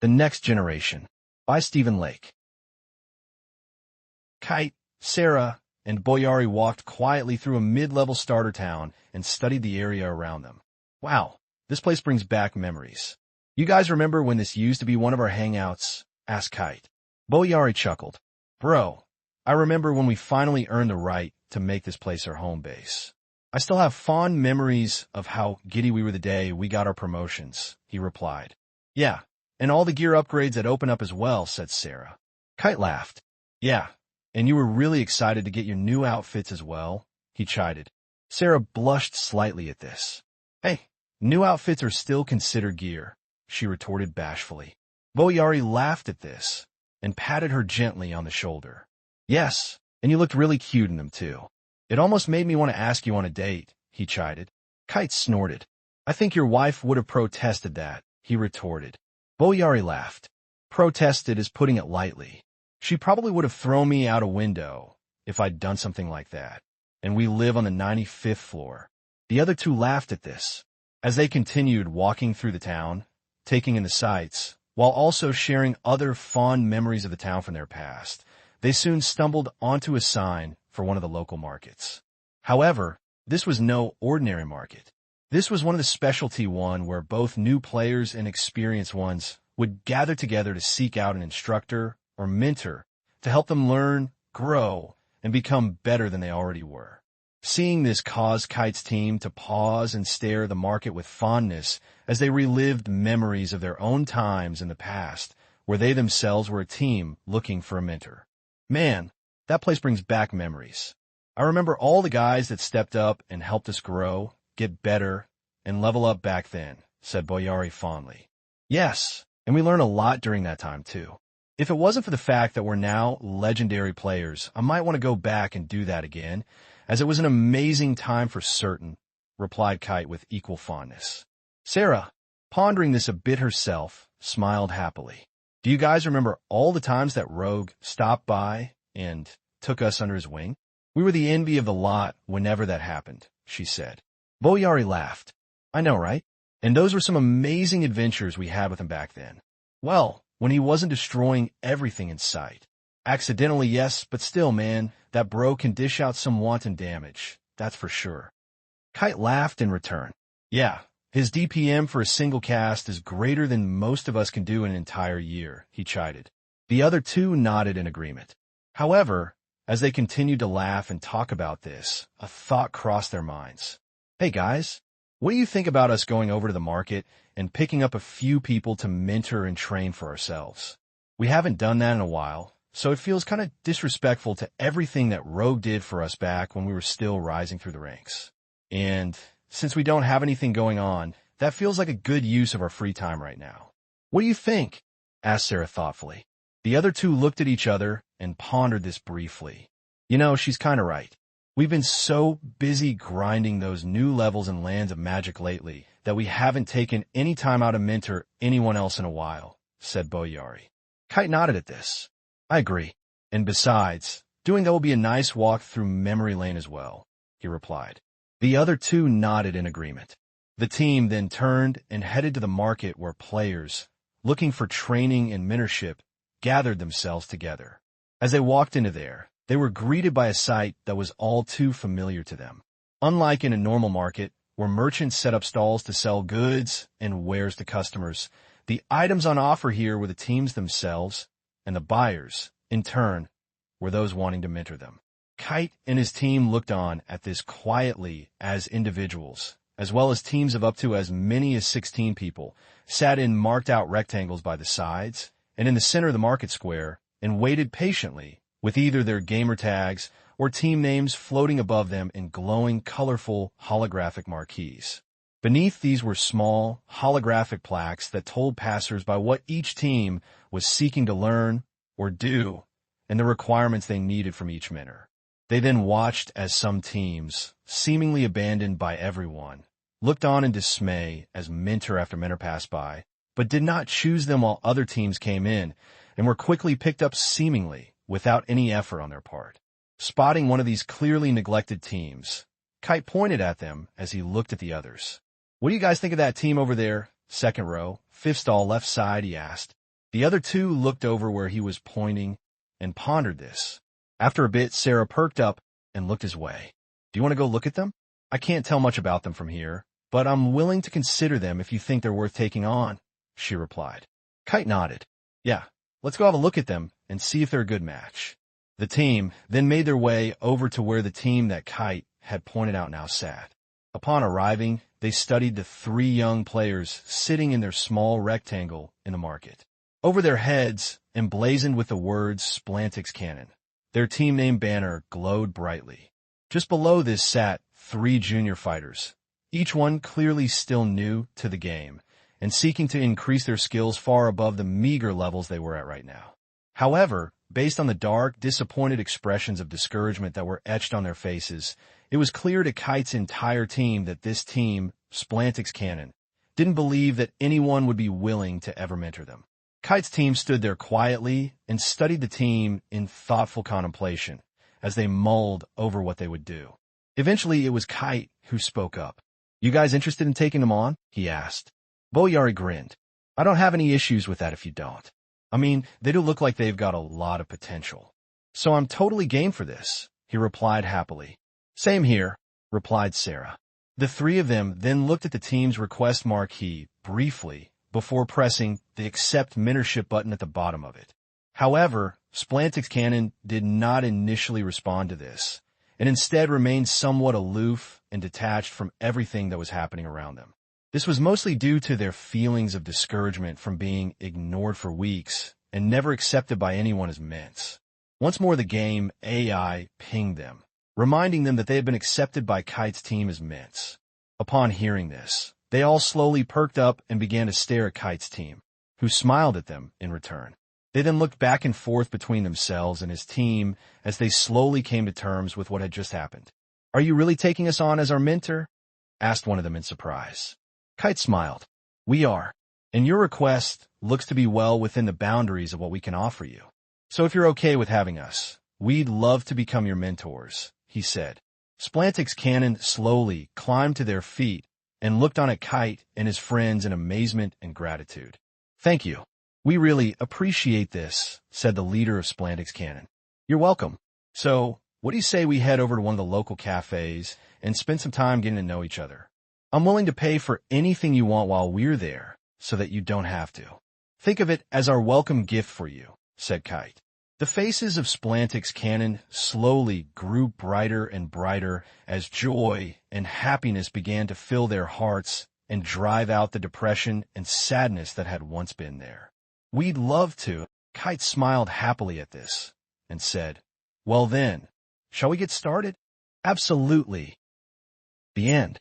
The Next Generation by Stephen Lake. Kite, Sarah, and Boyari walked quietly through a mid-level starter town and studied the area around them. Wow, this place brings back memories. You guys remember when this used to be one of our hangouts? Asked Kite. Boyari chuckled. Bro, I remember when we finally earned the right to make this place our home base. I still have fond memories of how giddy we were the day we got our promotions, he replied. Yeah, and all the gear upgrades that open up as well, said Sarah. Kite laughed. Yeah, and you were really excited to get your new outfits as well, he chided. Sarah blushed slightly at this. Hey, new outfits are still considered gear, she retorted bashfully. Boyari laughed at this and patted her gently on the shoulder. Yes, and you looked really cute in them too. It almost made me want to ask you on a date, he chided. Kite snorted. I think your wife would have protested that, he retorted. Boyari laughed. Protested is putting it lightly. She probably would have thrown me out a window if I'd done something like that. And we live on the 95th floor. The other two laughed at this. As they continued walking through the town, taking in the sights, while also sharing other fond memories of the town from their past, they soon stumbled onto a sign for one of the local markets. However, this was no ordinary market. This was one of the specialty one where both new players and experienced ones would gather together to seek out an instructor or mentor to help them learn, grow, and become better than they already were. Seeing this caused Kite's team to pause and stare the market with fondness as they relived memories of their own times in the past where they themselves were a team looking for a mentor. Man, that place brings back memories. I remember all the guys that stepped up and helped us grow, get better, and level up back then, said Boyari fondly. Yes, and we learned a lot during that time too. If it wasn't for the fact that we're now legendary players, I might want to go back and do that again, as it was an amazing time for certain, replied Kite with equal fondness. Sarah, pondering this a bit herself, smiled happily. Do you guys remember all the times that Rogue stopped by and took us under his wing? We were the envy of the lot whenever that happened, she said. Boyari laughed. I know, right? And those were some amazing adventures we had with him back then. Well, when he wasn't destroying everything in sight. Accidentally, yes, but still, man, that bro can dish out some wanton damage. That's for sure. Kite laughed in return. Yeah, his DPM for a single cast is greater than most of us can do in an entire year, he chided. The other two nodded in agreement. However, as they continued to laugh and talk about this, a thought crossed their minds. Hey guys, what do you think about us going over to the market and picking up a few people to mentor and train for ourselves? We haven't done that in a while, so it feels kind of disrespectful to everything that Rogue did for us back when we were still rising through the ranks. And since we don't have anything going on, that feels like a good use of our free time right now. What do you think? Asked Sarah thoughtfully. The other two looked at each other and pondered this briefly. You know, she's kind of right. We've been so busy grinding those new levels in Lands of Magic lately that we haven't taken any time out to mentor anyone else in a while, said Boyari. Kite nodded at this. I agree. And besides, doing that will be a nice walk through memory lane as well, he replied. The other two nodded in agreement. The team then turned and headed to the market where players, looking for training and mentorship, gathered themselves together. As they walked into there, they were greeted by a sight that was all too familiar to them. Unlike in a normal market, where merchants set up stalls to sell goods and wares to customers, the items on offer here were the teams themselves, and the buyers, in turn, were those wanting to mentor them. Kite and his team looked on at this quietly as individuals, as well as teams of up to as many as 16 people, sat in marked-out rectangles by the sides and in the center of the market square, and waited patiently with either their gamer tags or team names floating above them in glowing, colorful, holographic marquees. Beneath these were small, holographic plaques that told passers-by what each team was seeking to learn or do and the requirements they needed from each mentor. They then watched as some teams, seemingly abandoned by everyone, looked on in dismay as mentor after mentor passed by, but did not choose them while other teams came in and were quickly picked up seemingly without any effort on their part. Spotting one of these clearly neglected teams, Kite pointed at them as he looked at the others. What do you guys think of that team over there? Second row, fifth stall left side, he asked. The other two looked over where he was pointing and pondered this. After a bit, Sarah perked up and looked his way. Do you want to go look at them? I can't tell much about them from here, but I'm willing to consider them if you think they're worth taking on, she replied. Kite nodded. Yeah, let's go have a look at them and see if they're a good match. The team then made their way over to where the team that Kite had pointed out now sat. Upon arriving, they studied the three young players sitting in their small rectangle in the market. Over their heads, emblazoned with the words Splantix Cannon, their team name banner glowed brightly. Just below this sat 3 junior fighters, each one clearly still new to the game and seeking to increase their skills far above the meager levels they were at right now. However, based on the dark, disappointed expressions of discouragement that were etched on their faces, it was clear to Kite's entire team that this team, Splantix Cannon, didn't believe that anyone would be willing to ever mentor them. Kite's team stood there quietly and studied the team in thoughtful contemplation as they mulled over what they would do. Eventually, it was Kite who spoke up. You guys interested in taking them on? He asked. Boyari grinned. I don't have any issues with that if you don't. I mean, they do look like they've got a lot of potential. So I'm totally game for this, he replied happily. Same here, replied Sarah. The three of them then looked at the team's request marquee briefly before pressing the accept mentorship button at the bottom of it. However, Splantix Cannon did not initially respond to this, and instead remained somewhat aloof and detached from everything that was happening around them. This was mostly due to their feelings of discouragement from being ignored for weeks and never accepted by anyone as mints. Once more the game AI pinged them, reminding them that they had been accepted by Kite's team as mints. Upon hearing this, they all slowly perked up and began to stare at Kite's team, who smiled at them in return. They then looked back and forth between themselves and his team as they slowly came to terms with what had just happened. Are you really taking us on as our mentor? Asked one of them in surprise. Kite smiled. We are, and your request looks to be well within the boundaries of what we can offer you. So if you're okay with having us, we'd love to become your mentors, he said. Splantix Cannon slowly climbed to their feet and looked on at Kite and his friends in amazement and gratitude. Thank you. We really appreciate this, said the leader of Splantix Cannon. You're welcome. So, what do you say we head over to one of the local cafes and spend some time getting to know each other? I'm willing to pay for anything you want while we're there so that you don't have to. Think of it as our welcome gift for you, said Kite. The faces of Splantix Cannon slowly grew brighter and brighter as joy and happiness began to fill their hearts and drive out the depression and sadness that had once been there. We'd love to. Kite smiled happily at this and said, Well then, shall we get started? Absolutely. The end.